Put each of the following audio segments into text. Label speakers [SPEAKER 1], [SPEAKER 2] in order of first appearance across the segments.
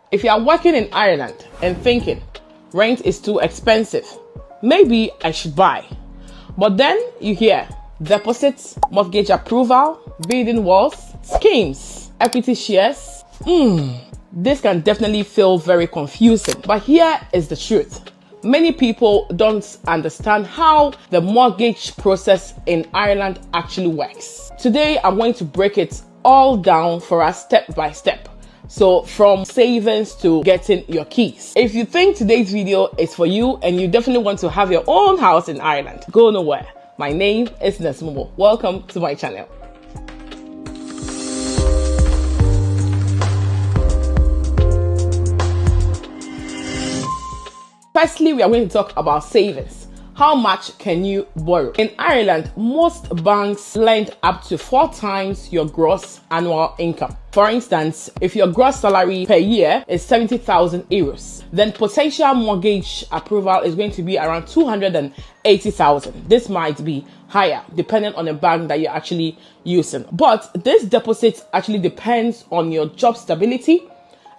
[SPEAKER 1] If you are working in Ireland and thinking rent is too expensive, maybe I should buy. But then you hear deposits, mortgage approval, building walls, schemes, equity shares. This can definitely feel very confusing. But here is the truth. Many people don't understand how the mortgage process in Ireland actually works. Today, I'm going to break it all down for us step by step. So from savings to getting your keys. If you think today's video is for you and you definitely want to have your own house in Ireland, go nowhere. My name is Nesmomo. Welcome to my channel. Firstly, we are going to talk about savings. How much can you borrow? In Ireland, most banks lend up to 4 times your gross annual income. For instance, if your gross salary per year is 70,000 euros, then potential mortgage approval is going to be around 280,000. This might be higher depending on the bank that you're actually using. But this deposit actually depends on your job stability,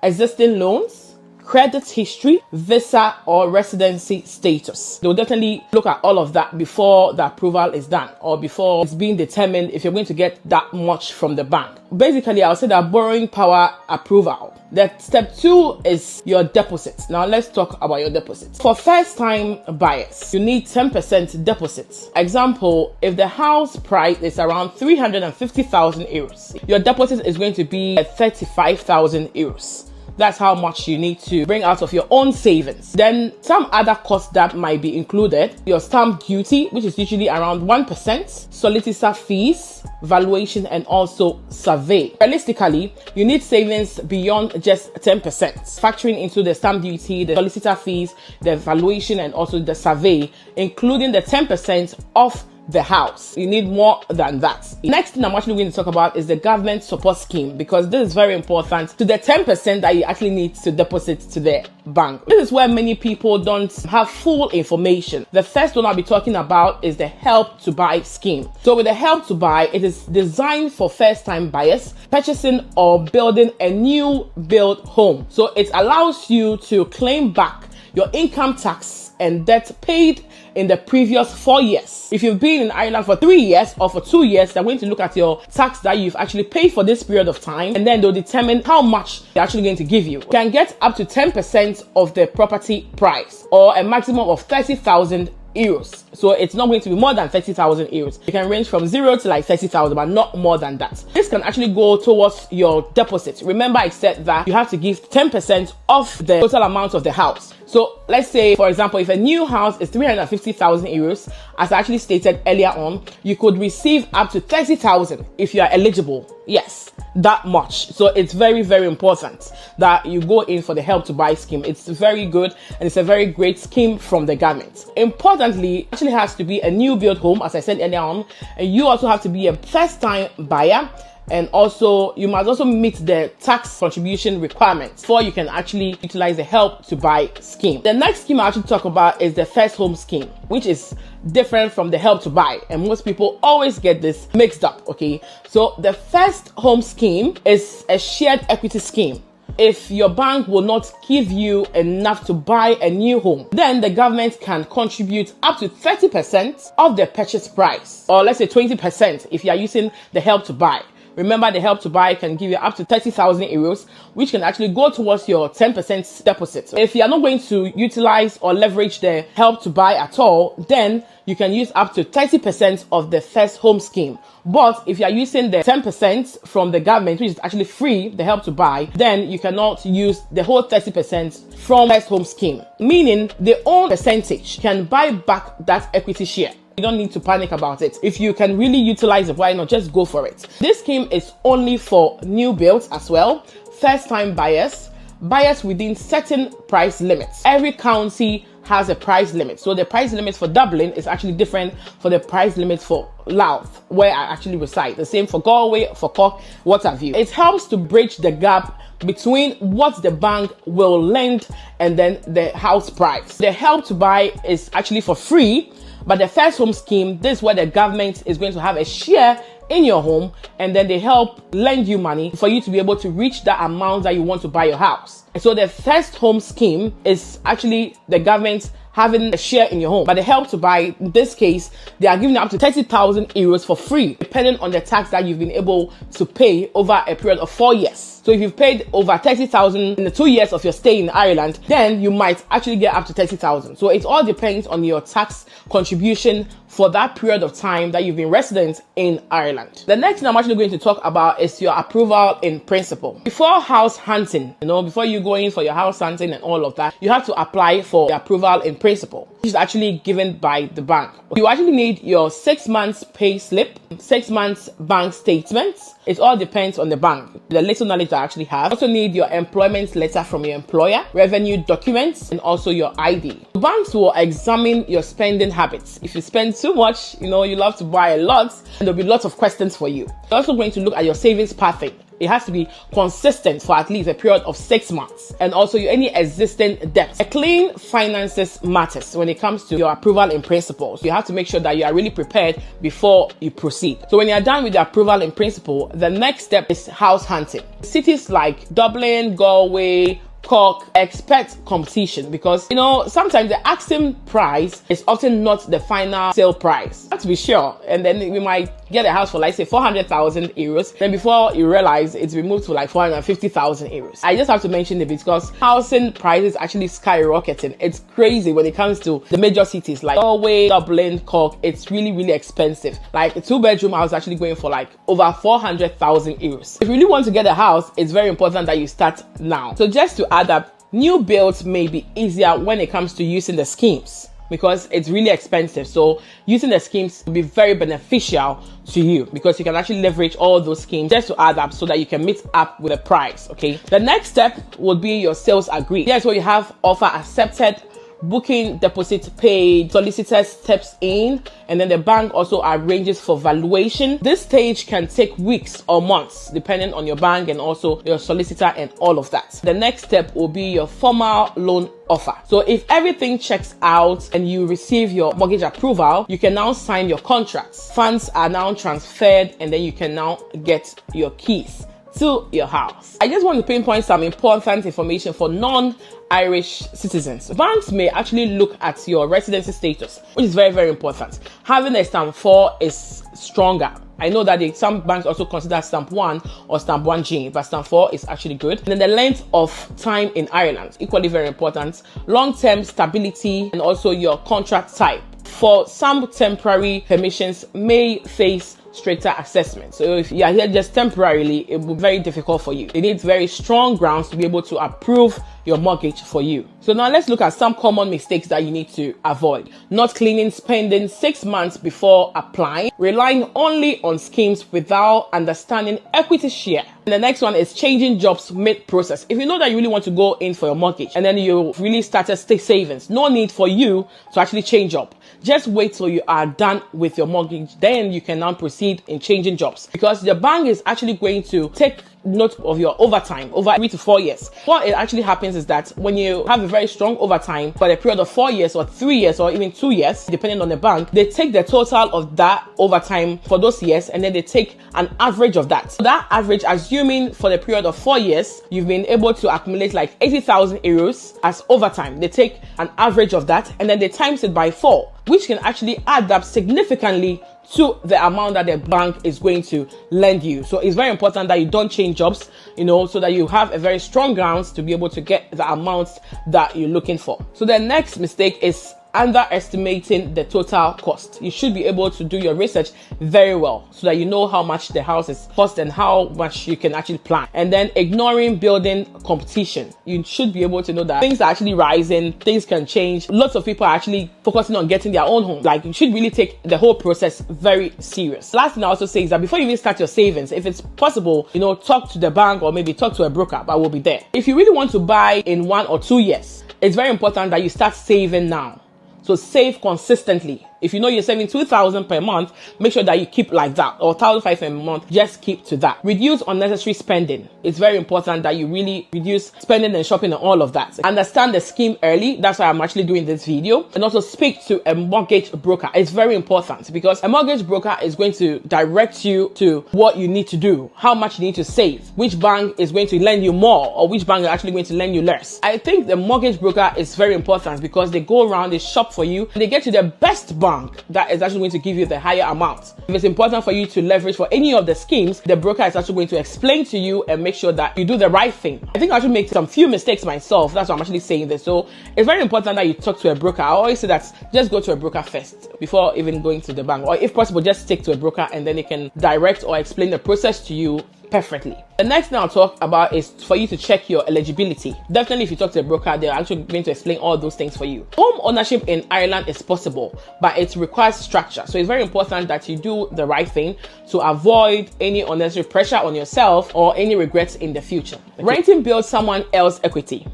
[SPEAKER 1] existing loans, credit history, visa or residency status. They'll definitely look at all of that before the approval is done or before it's being determined if you're going to get that much from the bank. Basically, I'll say that borrowing power approval. That step 2 is your deposit. Now let's talk about your deposit. For first-time buyers, you need 10% deposit. Example, if the house price is around 350,000 euros, your deposit is going to be 35,000 euros. That's how much you need to bring out of your own savings. Then some other costs that might be included, your stamp duty, which is usually around 1%, solicitor fees, valuation, and also survey. Realistically, you need savings beyond just 10%, factoring into the stamp duty, the solicitor fees, the valuation, and also the survey, including the 10% of the house. You need more than that. Next thing I'm actually going to talk about is the government support scheme, because this is very important to the 10% that you actually need to deposit to the bank. This is where many people don't have full information. The first one I'll be talking about is the Help to Buy scheme. So with the Help to Buy, it is designed for first-time buyers purchasing or building a new build home. So it allows you to claim back your income tax and debt paid in the previous 4 years. If you've been in Ireland for 3 years or for 2 years, they're going to look at your tax that you've actually paid for this period of time, and then they'll determine how much they're actually going to give you. You can get up to 10% of the property price or a maximum of 30,000 euros. So it's not going to be more than 30,000 euros. It can range from 0 to like 30,000, but not more than that. This can actually go towards your deposit. Remember, I said that you have to give 10% of the total amount of the house. So let's say, for example, if a new house is 350,000 euros, as I actually stated earlier on, you could receive up to 30,000 if you are eligible. Yes, that much. So it's very, very important that you go in for the Help to Buy scheme. It's very good and it's a very great scheme from the government. Importantly, it actually has to be a new build home, as I said earlier on, and you also have to be a first-time buyer. And also, you must also meet the tax contribution requirements before you can actually utilize the Help to Buy scheme. The next scheme I actually talk about is the First Home scheme, which is different from the Help to Buy. And most people always get this mixed up, okay? So the First Home scheme is a shared equity scheme. If your bank will not give you enough to buy a new home, then the government can contribute up to 30% of the purchase price, or let's say 20% if you are using the Help to Buy. Remember, the Help to Buy can give you up to 30,000 euros, which can actually go towards your 10% deposit. If you are not going to utilize or leverage the Help to Buy at all, then you can use up to 30% of the First Home scheme. But if you are using the 10% from the government, which is actually free, the Help to Buy, then you cannot use the whole 30% from First Home scheme, meaning the own percentage can buy back that equity share. You don't need to panic about it. If you can really utilize it, why not just go for it? This scheme is only for new builds as well, first-time buyers, buyers within certain price limits. Every county has a price limit. So the price limit for Dublin is actually different for the price limit for Louth, where I actually reside. The same for Galway, for Cork, what have you. It helps to bridge the gap between what the bank will lend and then the house price. The Help to Buy is actually for free, but the First Home scheme, this is where the government is going to have a share in your home, and then they help lend you money for you to be able to reach that amount that you want to buy your house. So the first home scheme is actually the government having a share in your home, but the help to buy, in this case, they are giving up to 30,000 euros for free, depending on the tax that you've been able to pay over a period of 4 years. So if you've paid over 30,000 in the 2 years of your stay in Ireland, then you might actually get up to 30,000. So it all depends on your tax contribution for that period of time that you've been resident in Ireland. The next thing I'm actually going to talk about is your approval in principle. Before house hunting, before you go in for your house hunting and all of that, you have to apply for the approval in principle, which is actually given by the bank. You actually need your 6 months pay slip, 6 months bank statements. It all depends on the bank. The little knowledge that I actually have. You also need your employment letter from your employer, revenue documents, and also your ID. The banks will examine your spending habits. If you spend too much, you love to buy a lot, and there'll be lots of questions for you. They're also going to look at your savings pattern. It has to be consistent for at least a period of 6 months. And also any existing debts. A clean finances matters when it comes to your approval in principle. So you have to make sure that you are really prepared before you proceed. So when you're done with the approval in principle, the next step is house hunting. Cities like Dublin, Galway, Cork expect competition because sometimes the asking price is often not the final sale price. You have to be sure, and then we might get a house for like say 400,000 euros. Then before you realize it's removed to like 450,000 euros. I just have to mention it because housing prices actually skyrocketing. It's crazy when it comes to the major cities like Galway, Dublin, Cork. It's really, really expensive. Like a 2-bedroom house actually going for like over 400,000 euros. If you really want to get a house, it's very important that you start now. So just to add up, new builds may be easier when it comes to using the schemes, because it's really expensive. So using the schemes will be very beneficial to you because you can actually leverage all those schemes just to add up so that you can meet up with the price. Okay. The next step would be your sales agreed. Here's where you have offer accepted, booking deposit paid, solicitor steps in, and then the bank also arranges for valuation. This stage can take weeks or months depending on your bank and also your solicitor and all of that. The next step will be your formal loan offer. So if everything checks out and you receive your mortgage approval, you can now sign your contracts. Funds are now transferred and then you can now get your keys to your house. I just want to pinpoint some important information for non-Irish citizens. Banks may actually look at your residency status, which is very, very important. Having a stamp 4 is stronger. I know that some banks also consider stamp 1 or stamp 1G, but stamp 4 is actually good. And then the length of time in Ireland, equally very important. Long-term stability and also your contract type. For some temporary permissions may face stricter assessment. So if you are here just temporarily, it will be very difficult for you. It needs very strong grounds to be able to approve your mortgage for you. So now let's look at some common mistakes that you need to avoid. Not cleaning spending 6 months before applying, relying only on schemes without understanding equity share. And the next one is changing jobs mid-process. If you know that you really want to go in for your mortgage and then you really started state savings, no need for you to actually change job. Just wait till you are done with your mortgage. Then you can now proceed in changing jobs because the bank is actually going to take note of your overtime over 3 to 4 years. What it actually happens is that when you have a very strong overtime for a period of 4 years or 3 years or even 2 years, depending on the bank, they take the total of that overtime for those years and then they take an average of that. So that average, assuming for the period of 4 years, you've been able to accumulate like 80,000 euros as overtime. They take an average of that and then they times it by 4, which can actually add up significantly to the amount that the bank is going to lend you. So it's very important that you don't change jobs, so that you have a very strong grounds to be able to get the amounts that you're looking for. So the next mistake is underestimating the total cost. You should be able to do your research very well so that you know how much the house is cost and how much you can actually plan. And then ignoring building competition. You should be able to know that things are actually rising, things can change. Lots of people are actually focusing on getting their own home. Like, you should really take the whole process very serious. Last thing I also say is that before you even start your savings, if it's possible, talk to the bank or maybe talk to a broker, but we'll be there. If you really want to buy in 1 or 2 years, it's very important that you start saving now. So save consistently. If you know you're saving 2,000 per month, make sure that you keep like that, or 1,500 per month, just keep to that. Reduce unnecessary spending. It's very important that you really reduce spending and shopping and all of that. Understand the scheme early. That's why I'm actually doing this video. And also speak to a mortgage broker. It's very important because a mortgage broker is going to direct you to what you need to do, how much you need to save, which bank is going to lend you more, or which bank is actually going to lend you less. I think the mortgage broker is very important because they go around, they shop for you, and they get you the best bank that is actually going to give you the higher amount. If it's important for you to leverage for any of the schemes, the broker is actually going to explain to you and make sure that you do the right thing. I think I should make some few mistakes myself. That's why I'm actually saying this. So it's very important that you talk to a broker. I always say that just go to a broker first before even going to the bank, or if possible, just stick to a broker and then they can direct or explain the process to you perfectly. The next thing I'll talk about is for you to check your eligibility. Definitely, if you talk to a broker, they're actually going to explain all those things for you. Home ownership in Ireland is possible, but it requires structure. So it's very important that you do the right thing to avoid any unnecessary pressure on yourself or any regrets in the future. Okay. Renting builds someone else's equity.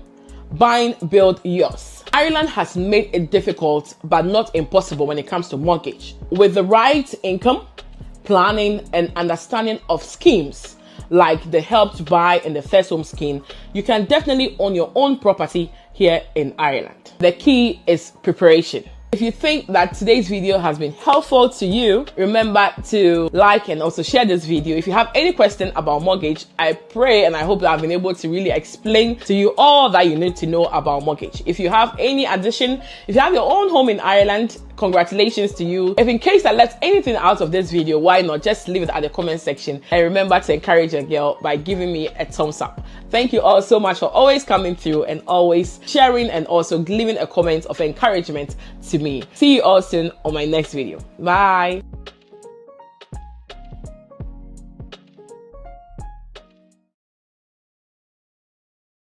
[SPEAKER 1] Buying builds yours. Ireland has made it difficult, but not impossible when it comes to mortgage. With the right income, planning, and understanding of schemes like the Help to Buy and the First Home Scheme, you can definitely own your own property here in Ireland. The key is preparation. If you think that today's video has been helpful to you, remember to like and also share this video. If you have any question about mortgage, I pray and I hope that I've been able to really explain to you all that you need to know about mortgage. If you have any addition, if you have your own home in Ireland, congratulations to you. If in case I left anything out of this video, why not just leave it at the comment section, and remember to encourage a girl by giving me a thumbs up. Thank you all so much for always coming through and always sharing and also leaving a comment of encouragement to me. See you all soon on my next video. Bye.